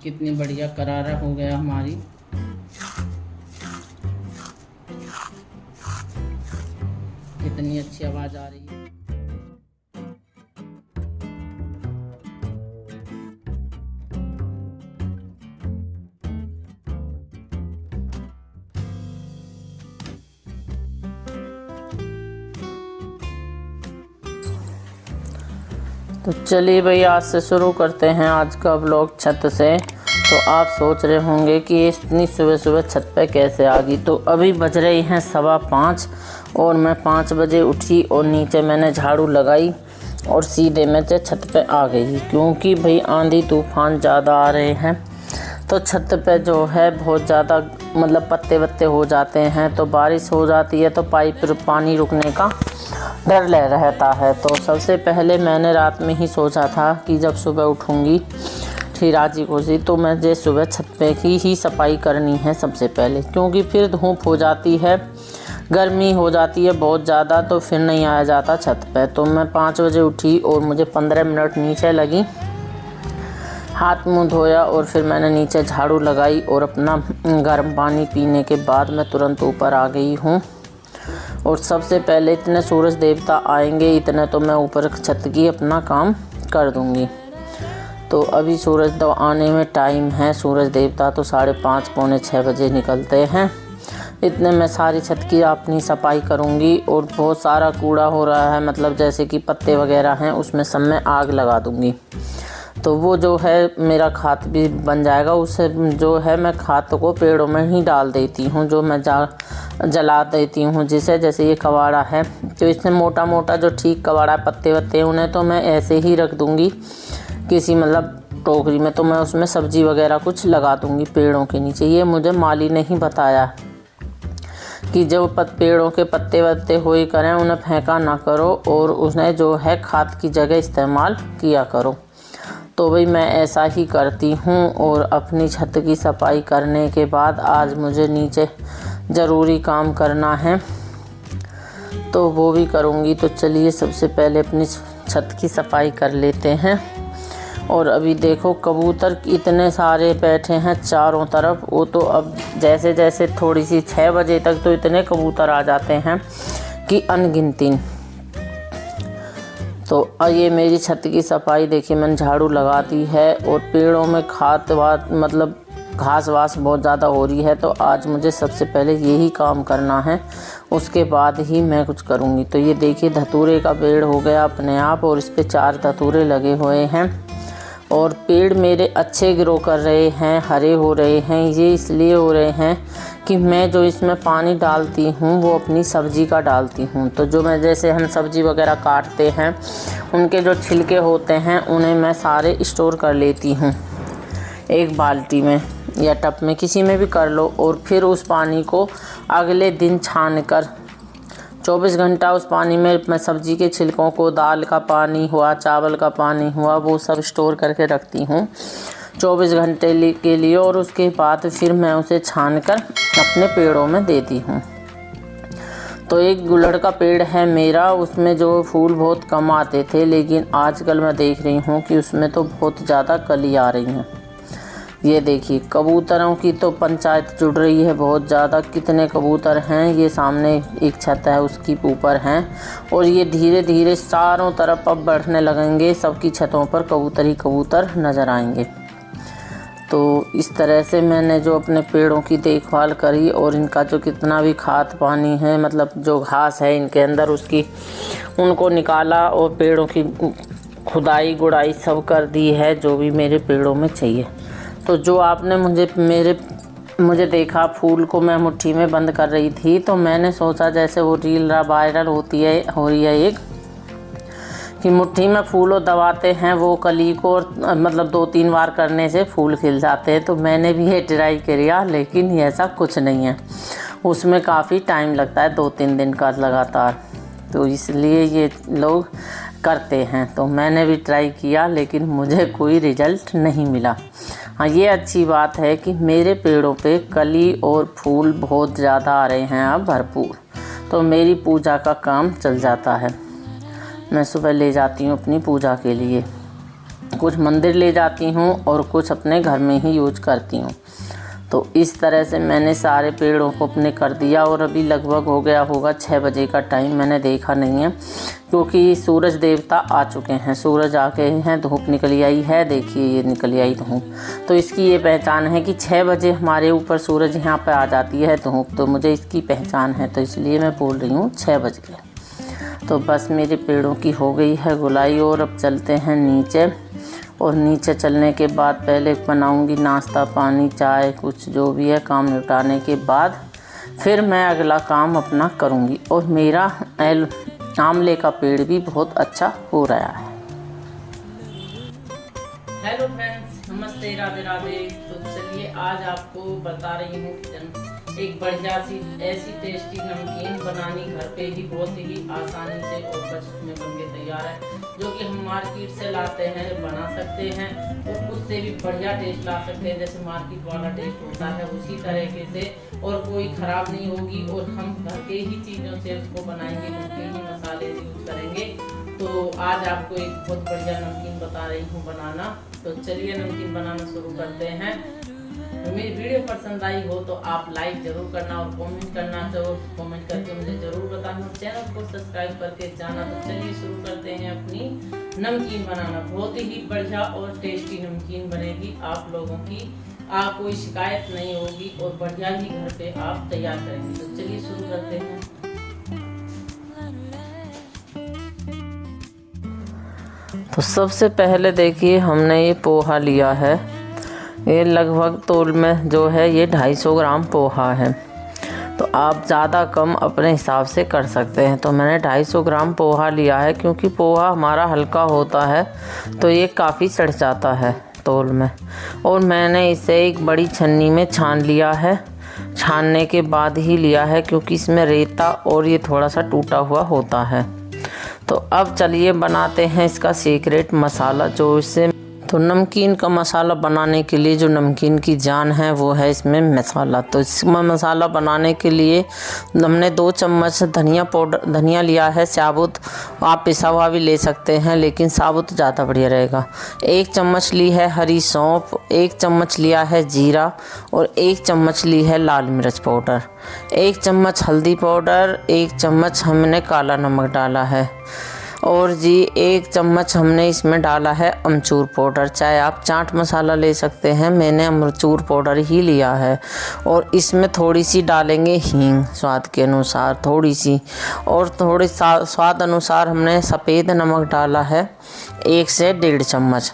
कितनी बढ़िया करारा हो गया हमारी। कितनी अच्छी आवाज़ आ रही है। तो चलिए भाई, आज से शुरू करते हैं आज का ब्लॉग छत से। तो आप सोच रहे होंगे कि इतनी सुबह सुबह छत पे कैसे आ गई। तो अभी बज रही हैं 5:15 और मैं 5 बजे उठी और नीचे मैंने झाड़ू लगाई और सीधे मैं छत पे आ गई, क्योंकि भाई आंधी तूफान ज़्यादा आ रहे हैं। तो छत पे जो है बहुत ज़्यादा मतलब पत्ते वत्ते हो जाते हैं, तो बारिश हो जाती है तो पाइप पानी रुकने का डर ले रहता है। तो सबसे पहले मैंने रात में ही सोचा था कि जब सुबह उठूँगी राजी खुशी तो मुझे सुबह छत पे की ही सफाई करनी है सबसे पहले, क्योंकि फिर धूप हो जाती है, गर्मी हो जाती है बहुत ज़्यादा, तो फिर नहीं आया जाता छत पे। तो मैं 5 बजे उठी और मुझे 15 मिनट नीचे लगी, हाथ मुंह धोया और फिर मैंने नीचे झाड़ू लगाई और अपना गर्म पानी पीने के बाद मैं तुरंत ऊपर आ गई हूँ। और सबसे पहले इतने सूरज देवता आएंगे, इतने तो मैं ऊपर छत की अपना काम कर दूँगी। तो अभी सूरज तो आने में टाइम है, सूरज देवता तो 5:30 पौने 6 बजे निकलते हैं। इतने में सारी छत की अपनी सफाई करूँगी और बहुत सारा कूड़ा हो रहा है, मतलब जैसे कि पत्ते वगैरह हैं, उसमें सब में आग लगा दूँगी। तो वो जो है मेरा खाद भी बन जाएगा। उससे जो है मैं खाद को पेड़ों में ही डाल देती हूँ, जो मैं जला देती हूँ। जैसे ये कबाड़ा है, तो इसमें मोटा मोटा जो ठीक कबाड़ा पत्ते वत्ते उन्हें तो मैं ऐसे ही रख दूँगी किसी मतलब टोकरी में, तो मैं उसमें सब्जी वगैरह कुछ लगा दूँगी पेड़ों के नीचे। ये मुझे माली ने ही बताया कि जो पेड़ों के पत्ते वत्ते हुए करें उन्हें फेंका ना करो और उन्हें जो है खाद की जगह इस्तेमाल किया करो। तो भाई मैं ऐसा ही करती हूँ। और अपनी छत की सफाई करने के बाद आज मुझे नीचे ज़रूरी काम करना है, तो वो भी करूँगी। तो चलिए सबसे पहले अपनी छत की सफाई कर लेते हैं। और अभी देखो कबूतर इतने सारे बैठे हैं चारों तरफ। वो तो अब जैसे जैसे थोड़ी सी 6 बजे तक तो इतने कबूतर आ जाते हैं कि अनगिनती। तो ये मेरी छत की सफाई देखिए, मैंने झाड़ू लगा दी है और पेड़ों में खाद वाद मतलब घास वास बहुत ज़्यादा हो रही है। तो आज मुझे सबसे पहले यही काम करना है, उसके बाद ही मैं कुछ करूँगी। तो ये देखिए धतूरे का पेड़ हो गया अपने आप और इस पर 4 धतूरे लगे हुए हैं और पेड़ मेरे अच्छे ग्रो कर रहे हैं, हरे हो रहे हैं। ये इसलिए हो रहे हैं कि मैं जो इसमें पानी डालती हूँ वो अपनी सब्ज़ी का डालती हूँ। तो जो मैं जैसे हम सब्ज़ी वगैरह काटते हैं उनके जो छिलके होते हैं उन्हें मैं सारे स्टोर कर लेती हूँ एक बाल्टी में या टब में, किसी में भी कर लो। और फिर उस पानी को अगले दिन छान कर 24 घंटा उस पानी में मैं सब्ज़ी के छिलकों को, दाल का पानी हुआ, चावल का पानी हुआ, वो सब स्टोर करके रखती हूँ 24 घंटे के लिए। और उसके बाद फिर मैं उसे छान कर अपने पेड़ों में देती हूँ। तो एक गुलड़ का पेड़ है मेरा, उसमें जो फूल बहुत कम आते थे, लेकिन आजकल मैं देख रही हूँ कि उसमें तो बहुत ज़्यादा कली आ रही हैं। ये देखिए कबूतरों की तो पंचायत जुड़ रही है बहुत ज़्यादा। कितने कबूतर हैं, ये सामने एक छत है उसकी ऊपर हैं और ये धीरे धीरे चारों तरफ अब बढ़ने लगेंगे, सबकी छतों पर कबूतर ही कबूतर नज़र आएंगे। तो इस तरह से मैंने जो अपने पेड़ों की देखभाल करी और इनका जो कितना भी खाद पानी है, मतलब जो घास है इनके अंदर उसकी उनको निकाला और पेड़ों की खुदाई गुड़ाई सब कर दी है जो भी मेरे पेड़ों में चाहिए। तो जो आपने मुझे देखा फूल को मैं मुट्ठी में बंद कर रही थी, तो मैंने सोचा जैसे वो रील वायरल हो रही है एक कि मुट्ठी में फूल दबाते हैं वो कली को, और मतलब 2-3 बार करने से फूल खिल जाते हैं। तो मैंने भी ये ट्राई किया, लेकिन ऐसा कुछ नहीं है, उसमें काफ़ी टाइम लगता है 2-3 दिन का लगातार। तो इसलिए ये लोग करते हैं। तो मैंने भी ट्राई किया, लेकिन मुझे कोई रिजल्ट नहीं मिला। हाँ, ये अच्छी बात है कि मेरे पेड़ों पे कली और फूल बहुत ज़्यादा आ रहे हैं अब भरपूर, तो मेरी पूजा का काम चल जाता है। मैं सुबह ले जाती हूँ अपनी पूजा के लिए कुछ मंदिर ले जाती हूँ और कुछ अपने घर में ही यूज करती हूँ। तो इस तरह से मैंने सारे पेड़ों को अपने कर दिया और अभी लगभग हो गया होगा 6 बजे का टाइम, मैंने देखा नहीं है क्योंकि सूरज देवता आ चुके हैं, सूरज आ गए हैं, धूप निकली आई है, देखिए ये निकली आई धूप। तो इसकी ये पहचान है कि 6 बजे हमारे ऊपर सूरज यहाँ पर आ जाती है धूप, तो मुझे इसकी पहचान है, तो इसलिए मैं बोल रही हूँ 6 बज गए। तो बस मेरे पेड़ों की हो गई है गुलाई और अब चलते हैं नीचे। और नीचे चलने के बाद पहले बनाऊंगी नाश्ता पानी चाय कुछ जो भी है काम निपटाने के बाद फिर मैं अगला काम अपना करूंगी। और मेरा आंवले का पेड़ भी बहुत अच्छा हो रहा है। हेलो फ्रेंड्स, नमस्ते, राधे राधे। तो चलिए आज आपको बता रही हूँ एक बढ़िया सी ऐसी टेस्टी नमकीन बनानी घर पे ही बहुत ही आसानी से और बजट में बनके तैयार है, जो कि हम मार्केट से लाते हैं, बना सकते हैं और उससे भी बढ़िया टेस्ट ला सकते हैं। जैसे मार्केट वाला टेस्ट होता है उसी तरीके से, और कोई ख़राब नहीं होगी और हम घर के ही चीज़ों से उसको बनाएंगे, घर के ही मसाले यूज करेंगे। तो आज आपको एक बहुत बढ़िया नमकीन बता रही हूँ बनाना। तो चलिए नमकीन बनाना शुरू करते हैं। तो मेरी वीडियो पसंद आई हो तो आप लाइक जरूर करना और कमेंट करना, तो कमेंट करके मुझे जरूर बताना, चैनल को सब्सक्राइब करके जाना। तो चलिए शुरू करते हैं अपनी नमकीन बनाना। बहुत ही बढ़िया और टेस्टी नमकीन बनेगी, आप लोगों की कोई शिकायत नहीं होगी और बढ़िया ही घर पे आप तैयार करेंगे। तो चलिए शुरू करते हैं। तो सबसे पहले देखिए हमने ये पोहा लिया है, ये लगभग तौल में जो है ये 250 ग्राम पोहा है। तो आप ज़्यादा कम अपने हिसाब से कर सकते हैं। तो मैंने 250 ग्राम पोहा लिया है क्योंकि पोहा हमारा हल्का होता है तो ये काफ़ी चढ़ जाता है तौल में। और मैंने इसे एक बड़ी छन्नी में छान लिया है, छानने के बाद ही लिया है क्योंकि इसमें रेता और ये थोड़ा सा टूटा हुआ होता है। तो अब चलिए बनाते हैं इसका सीक्रेट मसाला, जो इससे तो नमकीन का मसाला बनाने के लिए जो नमकीन की जान है वो है इसमें मसाला। तो इसमें मसाला बनाने के लिए हमने 2 चम्मच धनिया पाउडर धनिया लिया है साबुत, आप पिसा हुआ भी ले सकते हैं लेकिन साबुत ज़्यादा बढ़िया रहेगा। 1 चम्मच ली है हरी सौंफ, 1 चम्मच लिया है जीरा और 1 चम्मच ली है लाल मिर्च पाउडर, 1 चम्मच हल्दी पाउडर, 1 चम्मच हमने काला नमक डाला है और जी 1 चम्मच हमने इसमें डाला है अमचूर पाउडर। चाहे आप चाट मसाला ले सकते हैं, मैंने अमचूर पाउडर ही लिया है। और इसमें थोड़ी सी डालेंगे हींग स्वाद के अनुसार थोड़ी सी, और थोड़ी स्वाद अनुसार हमने सफ़ेद नमक डाला है 1 से 1.5 चम्मच।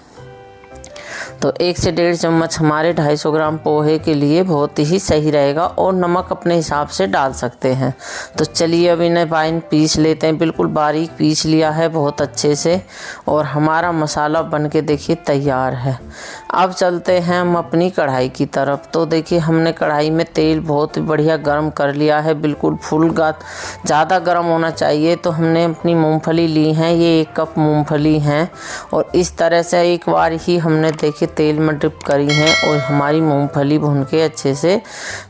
तो 1 से 1.5 चम्मच हमारे 250 ग्राम पोहे के लिए बहुत ही सही रहेगा, और नमक अपने हिसाब से डाल सकते हैं। तो चलिए अब इन्हें फाइन पीस लेते हैं, बिल्कुल बारीक पीस लिया है बहुत अच्छे से, और हमारा मसाला बनके देखिए तैयार है। अब चलते हैं हम अपनी कढ़ाई की तरफ। तो देखिए हमने कढ़ाई में तेल बहुत बढ़िया गर्म कर लिया है, बिल्कुल फुल ज़्यादा गर्म होना चाहिए। तो हमने अपनी मूंगफली ली हैं, ये 1 कप मूंगफली हैं, और इस तरह से एक बार ही हमने देखिए तेल में डिप करी हैं और हमारी मूंगफली भून के अच्छे से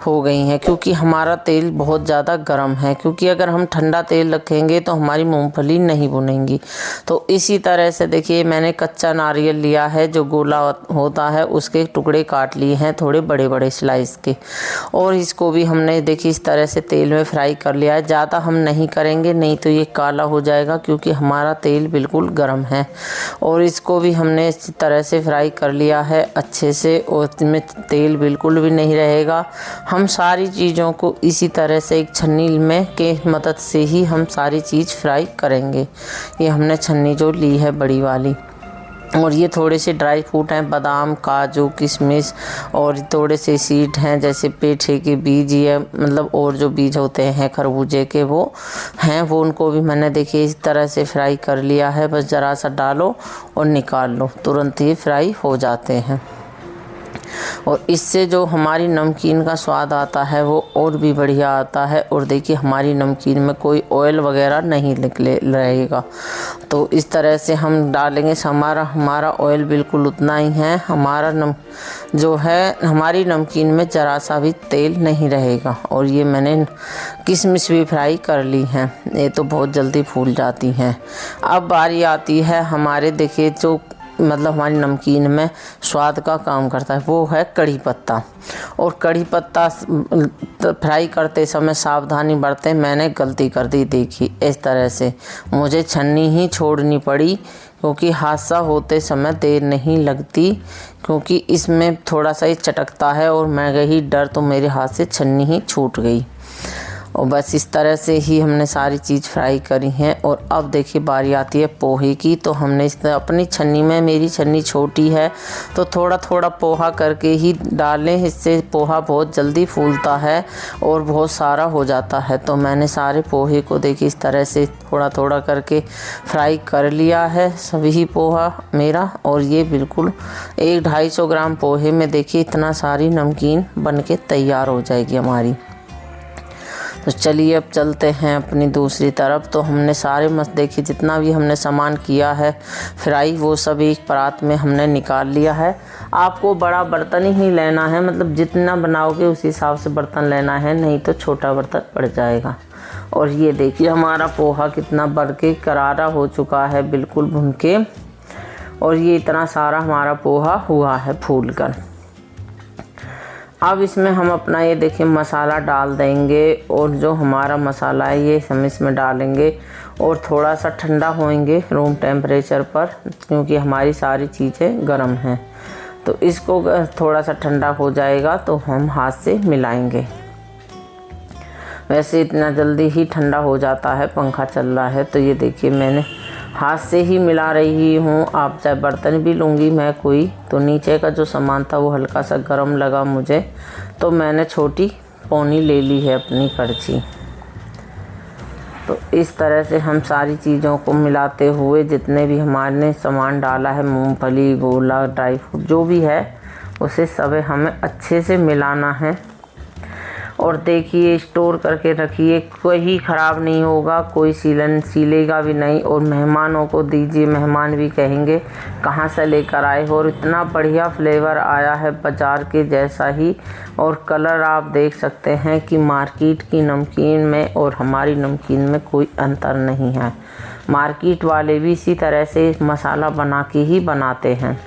हो गई हैं, क्योंकि हमारा तेल बहुत ज़्यादा गर्म है। क्योंकि अगर हम ठंडा तेल रखेंगे तो हमारी मूंगफली नहीं भुनेंगी। तो इसी तरह से देखिए मैंने कच्चा नारियल लिया है, जो गोला होता है, उसके टुकड़े काट लिए हैं थोड़े बड़े बड़े स्लाइस के, और इसको भी हमने देखिए इस तरह से तेल में फ्राई कर लिया है। ज़्यादा हम नहीं करेंगे, नहीं तो ये काला हो जाएगा, क्योंकि हमारा तेल बिल्कुल गर्म है। और इसको भी हमने इस तरह से फ्राई कर लिया है अच्छे से, और इसमें तेल बिल्कुल भी नहीं रहेगा। हम सारी चीज़ों को इसी तरह से एक छन्नी में के मदद से ही हम सारी चीज़ फ्राई करेंगे। ये हमने छन्नी जो ली है बड़ी वाली, और ये थोड़े से ड्राई फ्रूट हैं, बादाम काजू किशमिश, और थोड़े से सीड हैं जैसे पेठे के बीज, या मतलब और जो बीज होते हैं खरबूजे के वो हैं, वो उनको भी मैंने देखिए इस तरह से फ्राई कर लिया है। बस ज़रा सा डालो और निकाल लो, तुरंत ही फ्राई हो जाते हैं। और इससे जो हमारी नमकीन का स्वाद आता है वो और भी बढ़िया आता है। और देखिए हमारी नमकीन में कोई ऑयल वगैरह नहीं निकले रहेगा। तो इस तरह से हम डालेंगे, हमारा ऑयल बिल्कुल उतना ही है। हमारा जो है हमारी नमकीन में ज़रा सा भी तेल नहीं रहेगा। और ये मैंने किशमिश भी फ्राई कर ली हैं, ये तो बहुत जल्दी फूल जाती हैं। अब बारी आती है हमारे देखिए जो मतलब हमारी नमकीन में स्वाद का काम करता है, वो है कड़ी पत्ता। और कड़ी पत्ता फ्राई करते समय सावधानी बरतें, मैंने गलती कर दी। देखिए इस तरह से मुझे छन्नी ही छोड़नी पड़ी, क्योंकि हादसा होते समय देर नहीं लगती, क्योंकि इसमें थोड़ा सा ही चटकता है और मैं गई डर तो मेरे हाथ से छन्नी ही छूट गई। और बस इस तरह से ही हमने सारी चीज़ फ्राई करी हैं। और अब देखिए बारी आती है पोहे की। तो हमने इस अपनी छन्नी में, मेरी छन्नी छोटी है तो थोड़ा थोड़ा पोहा करके ही डालें, इससे पोहा बहुत जल्दी फूलता है और बहुत सारा हो जाता है। तो मैंने सारे पोहे को देखिए इस तरह से थोड़ा थोड़ा करके फ्राई कर लिया है सभी पोहा मेरा। और ये बिल्कुल 1-250 ग्राम पोहे में देखिए इतना सारी नमकीन बन के तैयार हो जाएगी हमारी। तो चलिए अब चलते हैं अपनी दूसरी तरफ। तो हमने सारे देखिए जितना भी हमने सामान किया है फ्राई, वो सब एक परात में हमने निकाल लिया है। आपको बड़ा बर्तन ही लेना है, मतलब जितना बनाओगे उस हिसाब से बर्तन लेना है, नहीं तो छोटा बर्तन पड़ जाएगा। और ये देखिए हमारा पोहा कितना बढ़ के करारा हो चुका है, बिल्कुल भुन के। और ये इतना सारा हमारा पोहा हुआ है फूल कर। अब इसमें हम अपना ये देखिए मसाला डाल देंगे। और जो हमारा मसाला है ये हम इसमें डालेंगे और थोड़ा सा ठंडा होएंगे रूम टेम्परेचर पर, क्योंकि हमारी सारी चीज़ें गर्म हैं। तो इसको थोड़ा सा ठंडा हो जाएगा तो हम हाथ से मिलाएंगे। वैसे इतना जल्दी ही ठंडा हो जाता है, पंखा चल रहा है। तो ये देखिए मैंने हाथ से ही मिला रही हूँ। आप चाहे बर्तन भी लूँगी मैं कोई, तो नीचे का जो सामान था वो हल्का सा गर्म लगा मुझे, तो मैंने छोटी पौनी ले ली है अपनी करछी। तो इस तरह से हम सारी चीज़ों को मिलाते हुए, जितने भी हमारे सामान डाला है, मूंगफली, गोला, ड्राई फ्रूट जो भी है, उसे सब हमें अच्छे से मिलाना है। और देखिए स्टोर करके रखिए, कोई ख़राब नहीं होगा, कोई सीलेगा भी नहीं। और मेहमानों को दीजिए, मेहमान भी कहेंगे कहाँ से लेकर आए हो। और इतना बढ़िया फ्लेवर आया है बाज़ार के जैसा ही। और कलर आप देख सकते हैं कि मार्केट की नमकीन में और हमारी नमकीन में कोई अंतर नहीं है। मार्केट वाले भी इसी तरह से मसाला बना के ही बनाते हैं।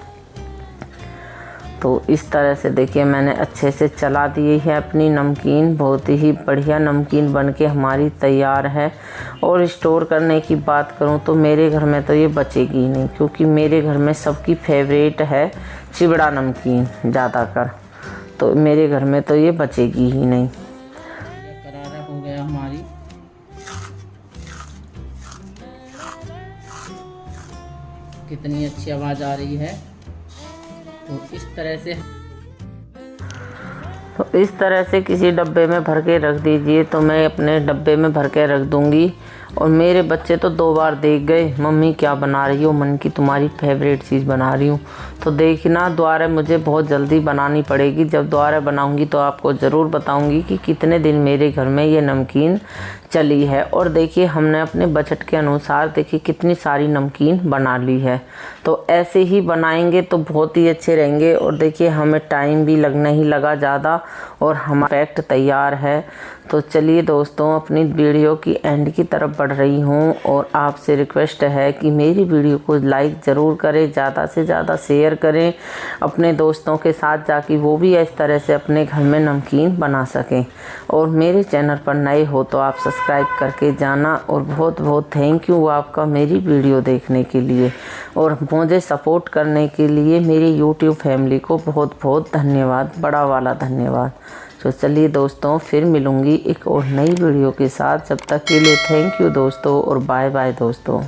तो इस तरह से देखिए मैंने अच्छे से चला दी है अपनी नमकीन। बहुत ही बढ़िया नमकीन बनके हमारी तैयार है। और स्टोर करने की बात करूं तो मेरे घर में तो ये बचेगी ही नहीं, क्योंकि मेरे घर में सबकी फेवरेट है चिवड़ा नमकीन ज़्यादातर। तो मेरे घर में तो ये बचेगी ही नहीं। करारा हो गया हमारी। कितनी अच्छी आवाज़ आ रही है। तो इस तरह से किसी डब्बे में भर के रख दीजिए। तो मैं अपने डब्बे में भर के रख दूंगी। और मेरे बच्चे तो 2 बार देख गए, मम्मी क्या बना रही हो, मन की तुम्हारी फेवरेट चीज़ बना रही हूँ। तो देखना दोबारा मुझे बहुत जल्दी बनानी पड़ेगी। जब दोबारा बनाऊंगी तो आपको ज़रूर बताऊंगी कि कितने दिन मेरे घर में ये नमकीन चली है। और देखिए हमने अपने बजट के अनुसार देखिए कितनी सारी नमकीन बना ली है। तो ऐसे ही बनाएंगे तो बहुत ही अच्छे रहेंगे। और देखिए हमें टाइम भी नहीं लगा ज़्यादा और हमारा पैक्ट तैयार है। तो चलिए दोस्तों, अपनी वीडियो की एंड की तरफ बढ़ रही हूँ और आपसे रिक्वेस्ट है कि मेरी वीडियो को लाइक ज़रूर करें, ज़्यादा से ज़्यादा शेयर करें अपने दोस्तों के साथ, ताकि वो भी इस तरह से अपने घर में नमकीन बना सकें। और मेरे चैनल पर नए हो तो आप सब्सक्राइब करके जाना। और बहुत बहुत थैंक यू आपका मेरी वीडियो देखने के लिए और मुझे सपोर्ट करने के लिए। मेरी यूट्यूब फैमिली को बहुत बहुत धन्यवाद, बड़ा वाला धन्यवाद। तो चलिए दोस्तों, फिर मिलूँगी एक और नई वीडियो के साथ। जब तक के लिए थैंक यू दोस्तों और बाय बाय दोस्तों।